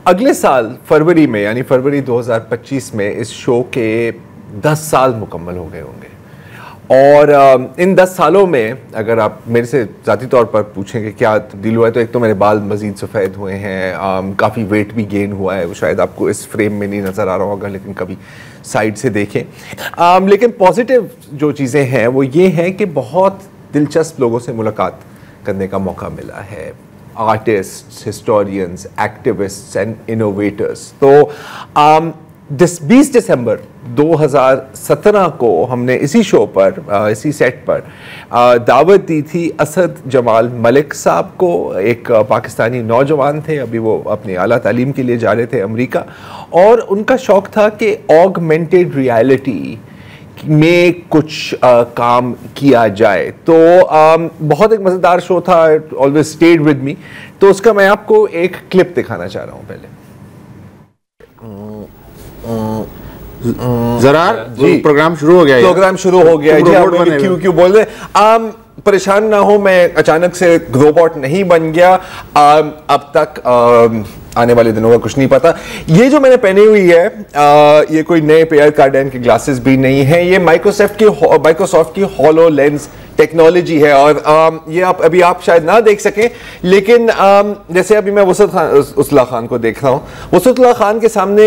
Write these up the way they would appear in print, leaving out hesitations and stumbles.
अगले साल फरवरी में, यानी फरवरी 2025 में इस शो के 10 साल मुकम्मल हो गए होंगे। और इन 10 सालों में अगर आप मेरे से ज़ाती तौर पर पूछेंगे क्या तब्दील हुआ है, तो एक तो मेरे बाल मज़ीद सफ़ेद हुए हैं, काफ़ी वेट भी गेन हुआ है। वो शायद आपको इस फ्रेम में नहीं नज़र आ रहा होगा, लेकिन कभी साइड से देखें। लेकिन पॉजिटिव जो चीज़ें हैं वो ये हैं कि बहुत दिलचस्प लोगों से मुलाकात करने का मौका मिला है, artist, historians, activists and innovators. तो 20 दिसंबर 2017 को हमने इसी शो पर, इसी सेट पर दावत दी थी असद जमाल मलिक साहब को। एक पाकिस्तानी नौजवान थे, अभी वो अपनी आला तालीम के लिए जा रहे थे अमेरिका, और उनका शौक़ था कि ऑगमेंटेड रियलिटी में कुछ काम किया जाए। तो बहुत एक मज़ेदार शो था, ऑलवेज स्टेड विद मी। तो उसका मैं आपको एक क्लिप दिखाना चाह रहा हूँ पहले। ज़रार जी, प्रोग्राम शुरू हो गया। प्रोग्राम शुरू हो गया जी। आप क्यों बोल रहे? परेशान ना हो, मैं अचानक से रोबोट नहीं बन गया। अब तक आने वाले दिनों का कुछ नहीं पता। ये जो मैंने पहनी हुई है, ये कोई नए पियर कार्डेन के ग्लासेस भी नहीं है। ये माइक्रोसॉफ्ट की HoloLens टेक्नोलॉजी है। और ये अभी आप शायद ना देख सकें, लेकिन जैसे अभी मैं वसत उसला खान को देख रहा हूँ। वसतुल्लाह खान के सामने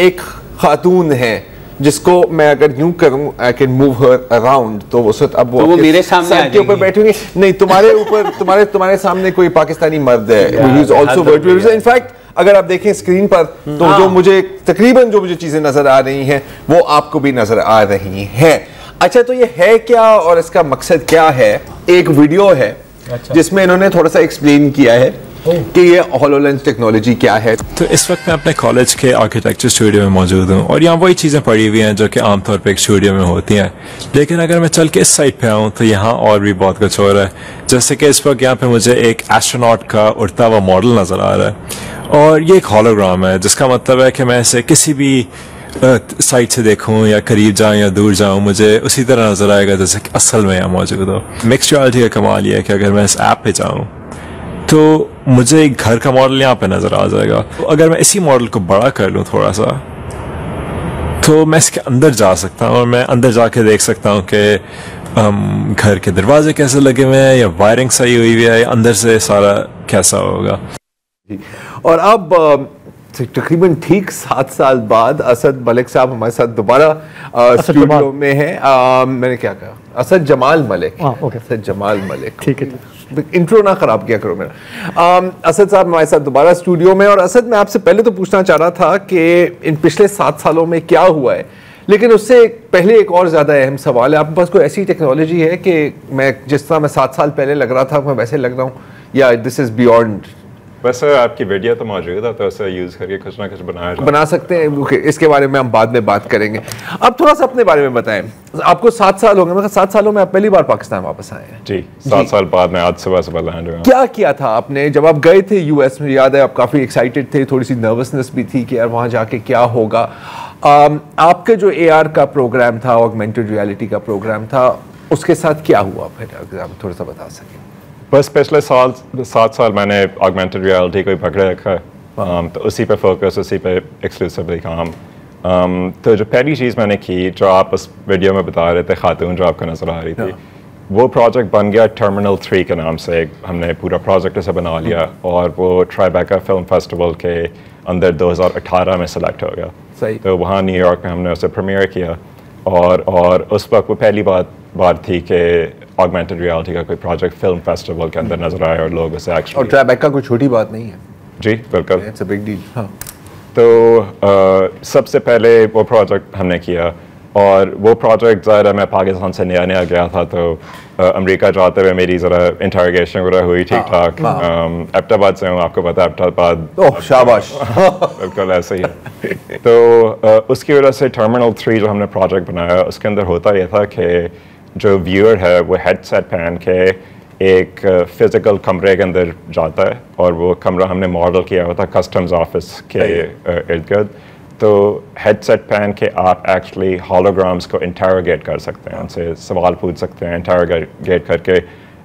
एक खातून है जिसको मैं अगर यूं करूं, I can move her around, तो अब वो मेरे सामने के ऊपर बैठेंगे। नहीं, तुम्हारे ऊपर तुम्हारे सामने कोई पाकिस्तानी मर्द है, he is also virtual. In fact अगर आप देखें स्क्रीन पर, तो जो मुझे तकरीबन जो मुझे चीजें नजर आ रही हैं वो आपको भी नजर आ रही हैं। अच्छा, तो ये है क्या और इसका मकसद क्या है? एक वीडियो है जिसमें इन्होंने थोड़ा सा एक्सप्लेन किया है कि ये HoloLens टेक्नोलॉजी क्या है। तो इस वक्त मैं अपने कॉलेज के आर्किटेक्चर स्टूडियो में मौजूद हूँ और यहाँ वही चीज़ें पड़ी हुई हैं जो कि आमतौर पे एक स्टूडियो में होती हैं। लेकिन अगर मैं चल के इस साइड पे आऊँ तो यहाँ और भी बहुत कुछ हो रहा है। जैसे कि इस वक्त यहाँ पे मुझे एक एस्ट्रोनॉट का उड़ता हुआ मॉडल नज़र आ रहा है और ये एक हॉलोग्राम है, जिसका मतलब है कि मैं इसे किसी भी साइड से देखूं या करीब जाऊं या दूर जाऊं, मुझे उसी तरह नजर आएगा जैसे कि असल में यहाँ मौजूद हो। मिक्स्ड रियलिटी का कमाल ये है कि अगर मैं इस ऐप पे जाऊं तो मुझे एक घर का मॉडल यहाँ पे नजर आ जाएगा। तो अगर मैं इसी मॉडल को बड़ा कर लूँ थोड़ा सा, तो मैं इसके अंदर जा सकता हूँ और मैं अंदर जाके देख सकता हूँ कि घर के दरवाजे कैसे लगे हुए हैं या वायरिंग सही हुई हुई है या अंदर से सारा कैसा होगा। और अब तकरीबन ठीक 7 साल बाद असद मलिक साहब हमारे साथ दोबारा स्टूडियो में हैं। मैंने क्या कहा? असद जमाल मलिक। असद जमाल मलिक, ठीक है। इंट्रो ना खराब किया करो मेरा। असद साहब हमारे साथ दोबारा स्टूडियो में। और असद, मैं आपसे पहले तो पूछना चाह रहा था कि इन पिछले 7 सालों में क्या हुआ है, लेकिन उससे पहले एक और ज़्यादा अहम सवाल है। आपके पास कोई ऐसी टेक्नोलॉजी है कि मैं जिस तरह मैं 7 साल पहले लग रहा था मैं वैसे लग रहा हूँ, या दिस इज़ बियॉन्ड? वैसे आपकी वीडियो तो मौजूद है, तो उसे यूज़ करके कुछ ना कुछ बना सकते हैं। इसके बारे में हम बाद में बात करेंगे। अब थोड़ा सा अपने बारे में बताएं। आपको 7 साल हो गए, मतलब 7 सालों में आप पहली बार पाकिस्तान वापस आए हैं? जी, 7 साल बाद मैं आज सुबह लैंड हुआ। क्या किया था आपने जब आप गए थे यूएस में? याद है आप काफ़ी एक्साइटेड थे, थोड़ी सी नर्वसनेस भी थी कि यार वहाँ जाके क्या होगा। आपके जो AR का प्रोग्राम था, ऑगमेंटेड रियलिटी का प्रोग्राम था, उसके साथ क्या हुआ फिर, अगर आप थोड़ा सा बता सकें? बस पिछले 7 साल मैंने ऑगमेंटेड रियलिटी को ही पकड़े रखा है। तो उसी पे फोकस, उसी पे एक्सक्लूसिवली काम। तो जो पहली चीज़ मैंने की, जो आप उस वीडियो में बता रहे थे, खातून जो आपको नज़र आ रही थी, वो प्रोजेक्ट बन गया टर्मिनल 3 के नाम से। हमने पूरा प्रोजेक्ट उसे बना लिया और वो ट्राइबेका फिल्म फेस्टिवल के अंदर 2018 में सेलेक्ट हो गया। सही। तो वहाँ न्यूयॉर्क में हमने उसे प्रीमियर किया और उस वक्त वो पहली बार थी कि ऑगमेंटेड रियलिटी का कोई प्रोजेक्ट फिल्म फेस्टिवल के अंदर नजर आया और लोग उसे एक्चुअली। और ट्राइबेका कोई छोटी बात नहीं है। जी बिल्कुल, इट्स अ बिग डील। हाँ। तो सबसे पहले वो प्रोजेक्ट हमने किया और वो प्रोजेक्ट ज़रा मैं पाकिस्तान से नया गया था, तो अमेरिका जाते हुए मेरी ज़रा इंटरोगेशन वगैरह हुई ठीक ठाक। एबटाबाद से हूँ, आपको पता है एबटाबाद। ओह शाबाश। बिल्कुल ऐसे ही है। तो उसकी वजह से टर्मिनल 3 जो हमने प्रोजेक्ट बनाया, उसके अंदर होता यह था कि जो व्यूअर है वो हेडसेट पहन के एक फिजिकल कमरे के अंदर जाता है और वो कमरा हमने मॉडल किया हुआ था कस्टम्स ऑफिस के इर्द गिर्द। तो हेडसेट पहन के आप एक्चुअली हॉलोग्राम्स को इंटरोगेट कर सकते हैं, उनसे सवाल पूछ सकते हैं। इंटरोगेट करके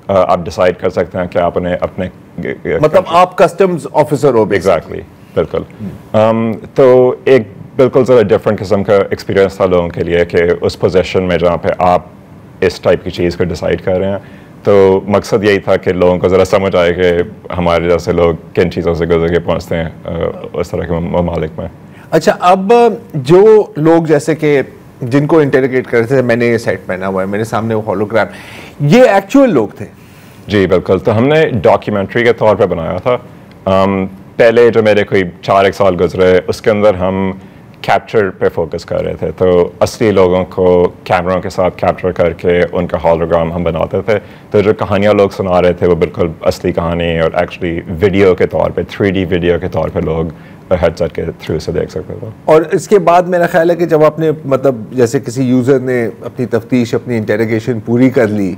आप डिसाइड कर सकते हैं कि आप उन्हें अपने मतलब आप कस्टम्स ऑफिसर हो। एग्जैक्टली। बिल्कुल। तो एक बिल्कुल ज़रा डिफरेंट किस्म का एक्सपीरियंस था लोगों के लिए कि उस पोजीशन में जहाँ पे आप इस टाइप की चीज़ को डिसाइड कर रहे हैं, तो मकसद यही था कि लोगों को ज़रा समझ आए कि हमारे जैसे लोग किन चीज़ों से गुजर के पहुँचते हैं उस तरह के ममालिक में। अच्छा, अब जो लोग जैसे कि जिनको इंटेरोगेट कर रहे थे, मैंने ये सेट पहना हुआ है, मेरे सामने वो होलोग्राम, ये एक्चुअल लोग थे? जी बिल्कुल। तो हमने डॉक्यूमेंट्री के तौर पे बनाया था। पहले जो मेरे कोई 4 साल गुजरे उसके अंदर हम कैप्चर पे फोकस कर रहे थे, तो असली लोगों को कैमरों के साथ कैप्चर करके उनका होलोग्राम हम बनाते थे। तो जो कहानियाँ लोग सुना रहे थे वो बिल्कुल असली कहानी और एक्चुअली वीडियो के तौर पे 3D वीडियो के तौर पे लोग हेडसेट के थ्रू से देख सकते थे। और इसके बाद मेरा ख्याल है कि जब आपने मतलब जैसे किसी यूज़र ने अपनी तफ्तीश, अपनी इंटेरोगेशन पूरी कर ली,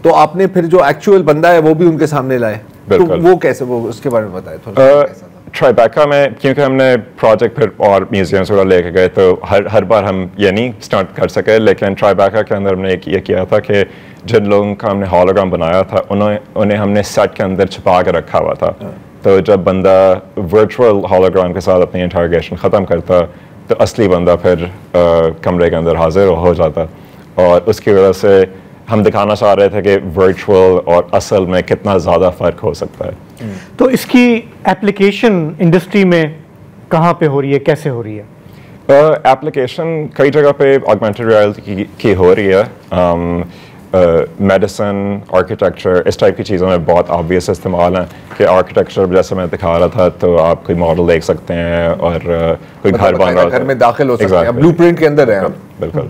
तो आपने फिर जो एक्चुअल बंदा है वो भी उनके सामने लाए। तो वो कैसे, वो उसके बारे में बताए थोड़ा। ट्राइबेका में क्योंकि हमने प्रोजेक्ट फिर और म्यूजियम्स वगैरह लेके गए, तो हर बार हम ये नहीं स्टार्ट कर सके, लेकिन ट्राइबेका के अंदर हमने ये किया था कि जिन लोगों का हमने होलोग्राम बनाया था उन्हें हमने सेट के अंदर छुपा के रखा हुआ था। तो जब बंदा वर्चुअल होलोग्राम के साथ अपनी इंटरोगेशन ख़त्म करता तो असली बंदा फिर कमरे के अंदर हाजिर हो जाता, और उसकी वजह से हम दिखाना चाह रहे थे कि वर्चुअल और असल में कितना ज़्यादा फ़र्क हो सकता है। तो इसकी एप्लीकेशन इंडस्ट्री में कहाँ पे हो रही है, कैसे हो रही है? एप्लीकेशन कई जगह पे ऑगमेंटेड रियलिटी की हो रही है। मेडिसिन, आर्किटेक्चर, इस टाइप की चीज़ों में बहुत ऑब्वियस इस्तेमाल है कि आर्किटेक्चर जैसे मैं दिखा रहा था, तो आप कोई मॉडल देख सकते हैं और कोई घर बन रहा है, घर में दाखिल हो सकते हैं, ब्लूप्रिंट के अंदर है। बिल्कुल।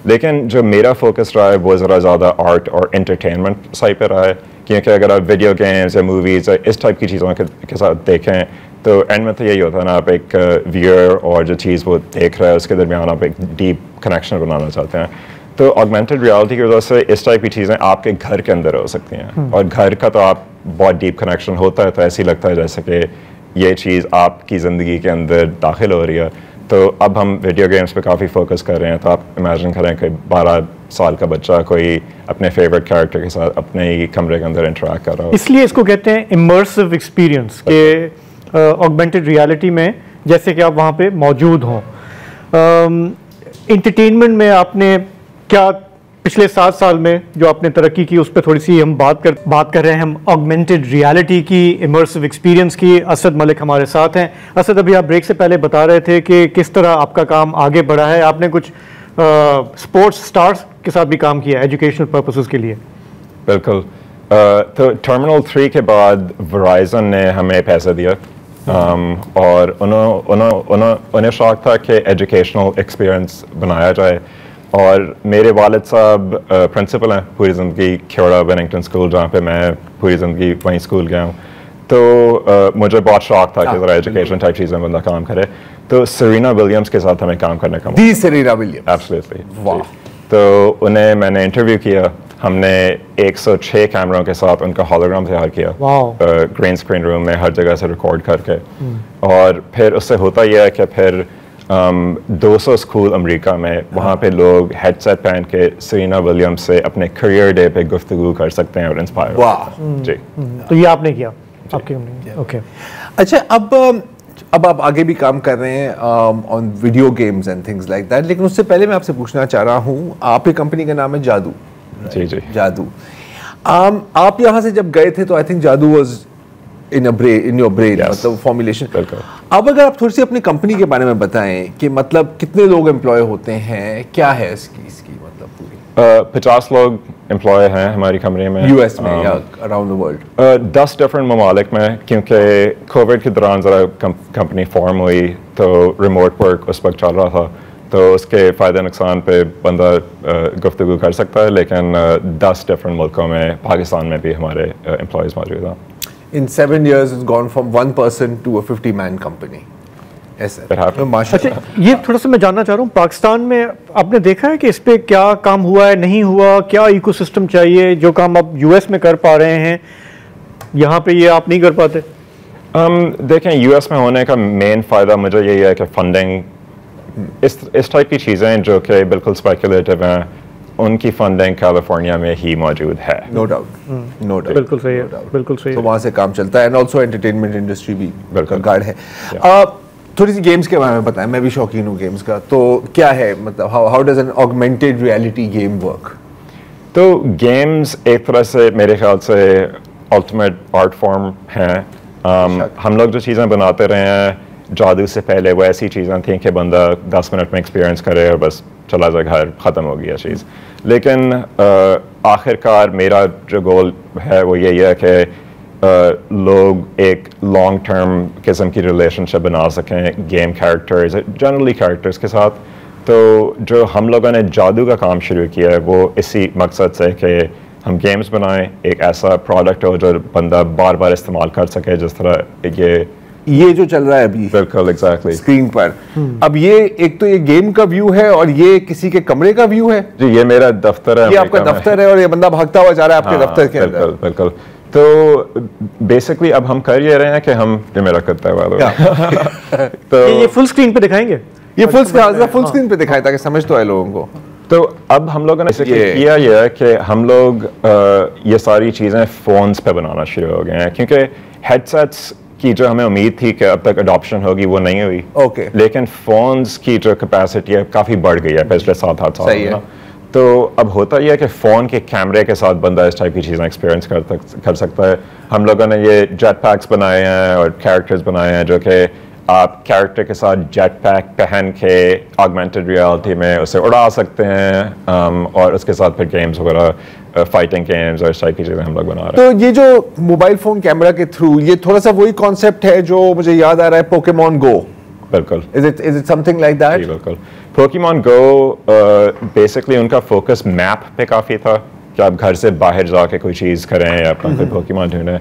लेकिन जो मेरा फोकस रहा है वो ज़रा ज़्यादा आर्ट और एंटरटेनमेंट साइड पे रहा है, क्योंकि अगर आप वीडियो गेम्स या मूवीज़ इस टाइप की चीज़ों के साथ देखें तो एंड में तो यही होता है ना, आप एक व्यूअर और जो चीज़ वो देख रहा है उसके दरमियान आप एक डीप कनेक्शन बनाना चाहते हैं। तो ऑगमेंटेड रियलिटी की वजह से इस टाइप की चीज़ें आपके घर के अंदर हो सकती हैं, और घर का तो आप बहुत डीप कनेक्शन होता है, तो ऐसे ही लगता है जैसे कि ये चीज़ आपकी ज़िंदगी के अंदर दाखिल हो रही है। तो अब हम वीडियो गेम्स पे काफ़ी फोकस कर रहे हैं, तो आप इमेजिन करें कि 12 साल का बच्चा कोई अपने फेवरेट कैरेक्टर के साथ अपने ही कमरे के अंदर इंटरेक्ट कर रहा हो। इसलिए इसको कहते हैं इमर्सिव एक्सपीरियंस के ऑगमेंटेड रियलिटी में, जैसे कि आप वहाँ पे मौजूद हों। एंटरटेनमेंट में आपने क्या पिछले 7 साल में जो आपने तरक्की की उस पर थोड़ी सी हम बात कर रहे हैं, हम ऑगमेंटेड रियलिटी की, इमर्सिव एक्सपीरियंस की। असद मलिक हमारे साथ हैं। असद, अभी आप ब्रेक से पहले बता रहे थे कि किस तरह आपका काम आगे बढ़ा है। आपने कुछ स्पोर्ट्स स्टार्स के साथ भी काम किया एजुकेशनल पर्पसेस के लिए। बिल्कुल। तो टर्मिनल 3 के बाद वराइजन ने हमें पैसा दिया, और उन्हें शौक था कि एजुकेशनल एक्सपीरियंस बनाया जाए, और मेरे वालिद साहब प्रिंसिपल हैं पूरी ज़िंदगी ख्योड़ा बेनिंगटन स्कूल, जहाँ पे मैं पूरी ज़िंदगी वहीं स्कूल गया हूँ। तो मुझे बहुत शौक था कि ज़रा एजुकेशन टाइप चीज़ें बंदा काम करे, तो सेरेना विलियम्स के साथ हमें काम करने का दी सेरेना विलियम्स, एब्सोल्युटली, वाह। तो उन्हें मैंने इंटरव्यू किया, हमने 106 कैमरों के साथ उनका होलोग्राम तैयार किया ग्रीन स्क्रीन रूम में, हर जगह से रिकॉर्ड करके, और फिर उससे होता यह है कि फिर 200 स्कूल अमेरिका में वहाँ पे लोग हेडसेट पहन के सेरेना विलियम्स से अपने करियर डे पे गुफ्तगू कर सकते हैं और इंस्पायर। वाह जी। तो ये आपने किया, आपकी ओके। अच्छा, अब आप आगे भी काम कर रहे हैं on video games and things like that, लेकिन उससे पहले मैं आपसे पूछना चाह रहा हूँ, आपकी कंपनी का नाम है जादू। जी जी, जादू। आप यहाँ से जब गए थे तो आई थिंक जादू वाज इन योर ब्रेन, मतलब फॉर्मुलेशन। अब अगर आप थोड़ी सी अपनी कंपनी के बारे में बताएं कि मतलब कितने लोग एम्प्लॉय होते हैं, क्या है इसकी मतलब पूरी? 50 लोग एम्प्लॉय हैं हमारी कंपनी में, यूएस में या अराउंड द वर्ल्ड। 10 डिफरेंट ममालिक में, क्योंकि कोविड के दौरान ज़रा कंपनी फॉर्म हुई तो रिमोट वर्क उस वक्त चल रहा था, तो उसके फ़ायदे नुकसान पे बंदा गुफ्तगू कर सकता है, लेकिन 10 डिफरेंट मुल्कों में, पाकिस्तान में भी हमारे एम्प्लॉयज़ मौजूद हैं। In 7 years, it's gone from 1 person to a 50-man company. Yes, अच्छा, ये थोड़ा सा मैं जानना चाह रहा हूँ, पाकिस्तान में आपने देखा है कि इस पे क्या काम हुआ है, नहीं हुआ, क्या इकोसिस्टम चाहिए? जो काम आप यूएस में कर पा रहे हैं, यहाँ पे ये आप नहीं कर पाते? देखें, यूएस में होने का मेन फ़ायदा मुझे यही है कि फंडिंग, इस टाइप की चीज़ें जो कि बिल्कुल स्पेकुलेटिव हैं, उनकी फंडिंग कैलिफोर्निया में ही मौजूद है। नो डाउट, नो डाउट, बिल्कुल सही है, बिल्कुल सही तो है। वहाँ से काम चलता है एंड ऑल्सो एंटरटेनमेंट इंडस्ट्री भी बिल्कुल गार्ड है। थोड़ी सी गेम्स के बारे में बताएं, मैं भी शौकीन हूँ गेम्स का, तो क्या है मतलब how does N augmented reality game work? तो गेम्स एक तरह से मेरे ख्याल से अल्टीमेट आर्ट फॉर्म हैं। हम लोग जो चीज़ें बनाते रहे हैं जादू से पहले वो ऐसी चीज़ें थी कि बंदा 10 मिनट में एक्सपीरियंस करे और बस चला जाए घर, ख़त्म हो गया चीज़। लेकिन आखिरकार मेरा जो गोल है वो यही है कि लोग एक लॉन्ग टर्म किस्म की रिलेशनशिप बना सकें गेम कैरेक्टर्स, जनरली कैरेक्टर्स के साथ। तो जो हम लोगों ने जादू का काम शुरू किया है वो इसी मकसद से कि हम गेम्स बनाएं, एक ऐसा प्रोडक्ट हो जो बंदा बार बार इस्तेमाल कर सके, जिस तरह ये जो चल रहा है अभी बिल्कुल एग्जैक्टली स्क्रीन पर। अब ये एक तो ये गेम का व्यू है और ये किसी के कमरे का व्यू है। जी, ये मेरा दफ्तर है, ये आपका दफ्तर है और ये बंदा भागता हुआ जा रहा है आपके दफ्तर के अंदर। बिल्कुल बिल्कुल। तो बेसिकली अब हम कर ये रहे हैं कि हम, ये मेरा कुत्ता है तो ये फुल स्क्रीन पे दिखाएंगे, ये फुल स्क्रीन पे दिखाए ताकि समझ तो आए लोगों को। तो अब हम लोगों ने किया ये है कि हम लोग ये सारी चीज़ें फ़ोन्स पे बनाना शुरू हो गए हैं, क्योंकि हेडसेट्स की जो हमें उम्मीद थी कि अब तक अडॉप्शन होगी वो नहीं हुई। ओके। लेकिन फ़ोन्स की जो कैपेसिटी है काफ़ी बढ़ गई है पिछले 7-8 साल सही है। में। तो अब होता यह है कि फ़ोन के कैमरे के साथ बंदा इस टाइप की चीज़ें एक्सपीरियंस कर सकता है। हम लोगों ने ये जेट पैक्स बनाए हैं और कैरेक्टर्स बनाए हैं जो कि आप कैरेक्टर के साथ जेट पैक पहन के ऑगमेंटेड रियलिटी में उसे उड़ा सकते हैं, और उसके साथ फिर गेम्स वगैरह, फाइटिंग गेम्स और इस टाइप की चीज़ें हम लोग बना रहे हैं। तो ये जो मोबाइल फोन कैमरा के थ्रू, ये थोड़ा सा वही कॉन्सेप्ट है जो मुझे याद आ रहा है पोकेमॉन गो। बिल्कुल। Is it something like that? बिल्कुल। पोकेमॉन गो बेसिकली उनका फोकस मैप पे काफ़ी था कि आप घर से बाहर जाके कोई चीज़ करें या अपना कोई पोकेमॉन ढूंढें।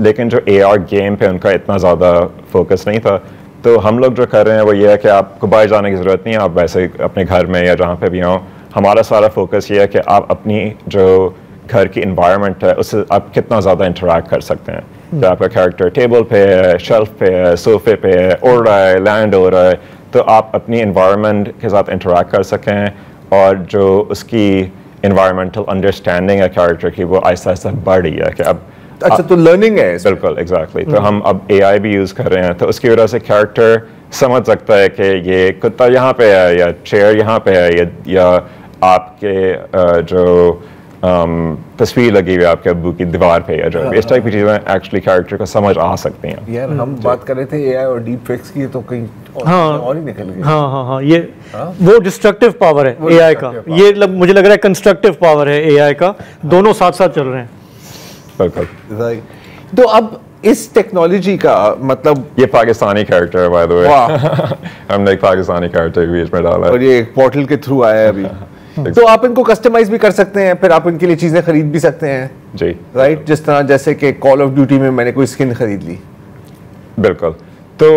लेकिन जो AR गेम पे उनका इतना ज़्यादा फोकस नहीं था। तो हम लोग जो कर रहे हैं वो ये है कि आपको बाहर जाने की ज़रूरत नहीं है, आप वैसे अपने घर में या जहाँ पे भी हों, हमारा सारा फोकस ये है कि आप अपनी जो घर की इन्वायरमेंट है उससे आप कितना ज़्यादा इंटरेक्ट कर सकते हैं। कि आपका कैरेक्टर टेबल पे है, शेल्फ पे है, सोफे पे है, उड़ रहा है, लैंड हो रहा है, तो आप अपनी इन्वायरमेंट के साथ इंटरेक्ट कर सकें और जो उसकी इन्वायरमेंटल अंडरस्टैंडिंग है कैरेक्टर की वो आहिस्ता आहिस्ता बढ़ रही है कि अब अच्छा तो लर्निंग है। बिल्कुल एग्जैक्टली। तो हम अब AI भी यूज़ कर रहे हैं, तो उसकी वजह से कैरेक्टर समझ सकता है कि ये कुत्ता यहाँ पे है या चेयर यहाँ पे है या आपके जो तस्वीर लगी हुई है आपके अब्बू की दीवार पे या जो इस टाइप की चीज़ें एक्चुअली कैरेक्टर को समझ आ सकती हैं। यार हम बात कर रहे थे AI और डीप फेक्स की, तो कहीं और ही निकल गए। हाँ, ये वो डिस्ट्रक्टिव पावर है AI का, ये मुझे लग रहा है कंस्ट्रक्टिव पावर है AI का, दोनों साथ साथ चल रहे हैं। बिल्कुल। तो अब इस टेक्नोलॉजी का मतलब, ये पाकिस्तानी कैरेक्टर है बाय द वे। हमने एक पाकिस्तानी कैरेक्टर बीच में डाला है और ये पोर्टल के थ्रू आया है अभी। तो आप इनको कस्टमाइज भी कर सकते हैं, फिर आप इनके लिए चीजें खरीद भी सकते हैं जी। राइट, जिस तरह जैसे कि कॉल ऑफ ड्यूटी में मैंने कोई स्किन खरीद ली। बिल्कुल। तो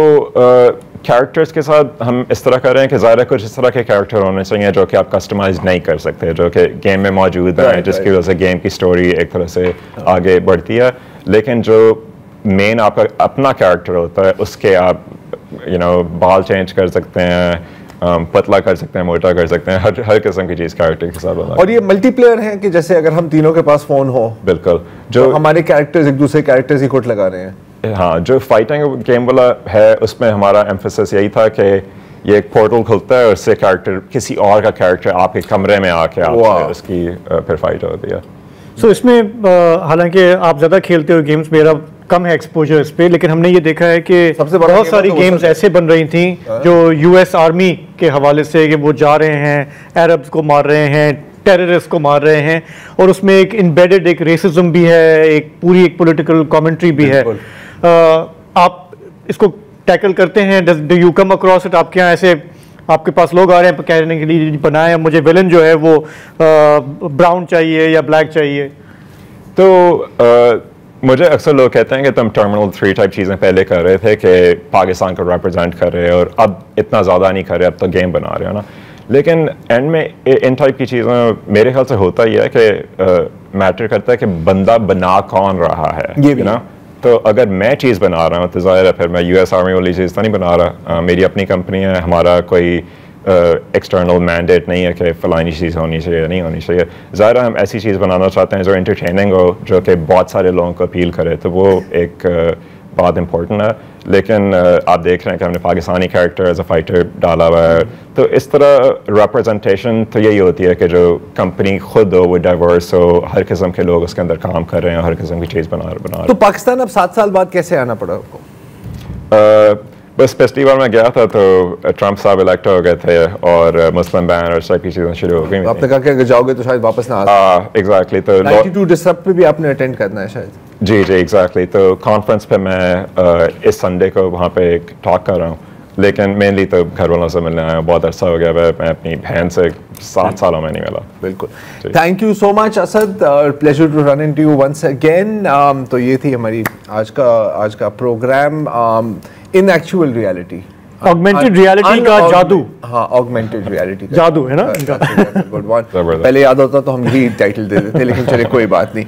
कैरेक्टर्स के साथ हम इस तरह कर रहे हैं कि ज़्यादा कुछ इस तरह के कैरेक्टर होने चाहिए जो कि आप कस्टमाइज नहीं कर सकते, जो कि गेम में मौजूद हैं, जिसकी वजह से गेम की स्टोरी एक तरह से आगे बढ़ती है। लेकिन जो मेन आपका अपना कैरेक्टर होता है उसके आप बाल चेंज कर सकते हैं, पतला कर सकते हैं, मोटा कर सकते हैं, हर किस्म की चीज़ कैरेक्टर के साथ बना। और ये मल्टीप्लेयर है कि जैसे अगर हम तीनों के पास फोन हो, बिल्कुल, जो तो हमारे कैरेक्टर्स एक दूसरे कैरेक्टर्स ही कोट लगा रहे हैं। हाँ, जो फाइटिंग गेम वाला है उसमें हमारा एम्फेसिस यही था कि ये एक पोर्टल खुलता है और उससे कैरेक्टर किसी और का कैरेक्टर आपके कमरे में आके आपसे उसकी फिर फाइट होती है। सो इसमें हालांकि आप ज़्यादा खेलते हो गेम्स, मेरा कम है एक्सपोजर इस पे, लेकिन हमने ये देखा है कि बहुत सारी गेम्स ऐसे बन रही थी जो US आर्मी के हवाले से कि वो जा रहे हैं, अरब्स को मार रहे हैं, टेररिस्ट को मार रहे हैं, और उसमें एक इम्बेडेड एक रेसिज्म भी है, एक पूरी एक पॉलिटिकल कमेंट्री भी है। आप इसको टैकल करते हैं? Do you come across it? आपके यहाँ ऐसे आपके पास लोग आ रहे हैं कहने के लिए बनाया मुझे विलन जो है वो ब्राउन चाहिए या ब्लैक चाहिए? तो मुझे अक्सर लोग कहते हैं कि तुम टर्मिनल 3 टाइप चीज़ें पहले कर रहे थे कि पाकिस्तान को रिप्रेजेंट कर रहे हो और अब इतना ज़्यादा नहीं कर रहे, अब तो गेम बना रहे हो ना। लेकिन एंड में इन टाइप की चीज़ें मेरे ख्याल से होता ही है कि मैटर करता है कि बंदा बना कौन रहा है, ये भी ना। तो अगर मैं चीज़ बना रहा हूँ तो ज़ाहिर है फिर मैं US आर्मी वाली चीज़ तो नहीं बना रहा। मेरी अपनी कंपनी है, हमारा कोई एक्सटर्नल मैंडेट नहीं है कि फलानी चीज़ होनी चाहिए नहीं होनी चाहिए। ज़ाहिर हम ऐसी चीज़ बनाना चाहते हैं जो एंटरटेनिंग हो, जो कि बहुत सारे लोगों को अपील करे, तो वो एक बहुत इम्पोर्टेंट है। लेकिन आप देख रहे हैं कि हमने Pakistani character as a fighter डाला हुआ है, तो इस तरह रिप्रेजेंटेशन तो यही होती है कि जो कंपनी खुद हो वो डाइवर्स हो, हर किस्म के लोग उसके अंदर काम कर रहे हैं, हर किस्म की चीज़ बना रहे हैं। तो पाकिस्तान अब 7 साल बाद कैसे आना पड़ा आपको? बस पिछली बार मैं गया था तो ट्रम्प साहब इलेक्ट हो गए थे और मुस्लिम बैन और इस टाइप की चीज़ें शुरू हो गई। आपने कहा कि अगर जाओगे तो शायद वापस ना आ सके। एग्जैक्टली। तो 92 डिसरप्ट पे भी आपने अटेंड करना है शायद। जी जी एग्जैक्टली। तो कॉन्फ्रेंस पे मैं इस संडे को वहाँ पे एक टॉक कर रहा हूँ, लेकिन मेनली तो घर वालों से मिलने आया हूँ। बहुत अर्सा हो गया मैं अपनी बहन से 7 सालों में नहीं मिला। बिल्कुल। Thank you so much Asad, pleasure to run into you once again. तो ये थी हमारी आज का programme in actual reality, augmented reality का जादू। हाँ, ऑगमेंटेड रियलिटी का जादू है ना। Good one. पहले याद होता तो हम यही टाइटल दे देते, लेकिन चले कोई बात नहीं।